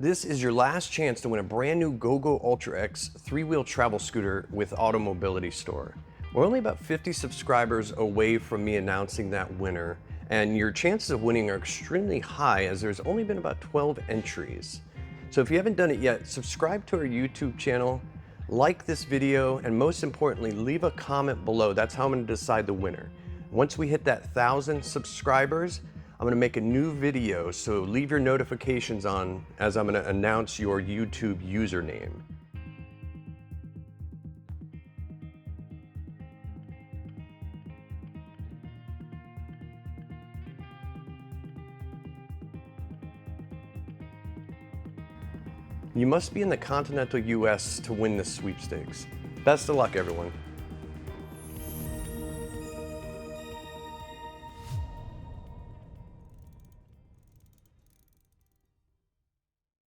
This is your last chance to win a brand new GoGo Ultra X three-wheel travel scooter with AutoMobility store. We're only about 50 subscribers away from me announcing that winner, and your chances of winning are extremely high as there's only been about 12 entries. So if you haven't done it yet, subscribe to our YouTube channel, like this video, and most importantly, leave a comment below. That's how I'm going to decide the winner. Once we hit that 1,000 subscribers, I'm going to make a new video, so leave your notifications on as I'm going to announce your YouTube username. You must be in the Continental US to win this sweepstakes. Best of luck, everyone.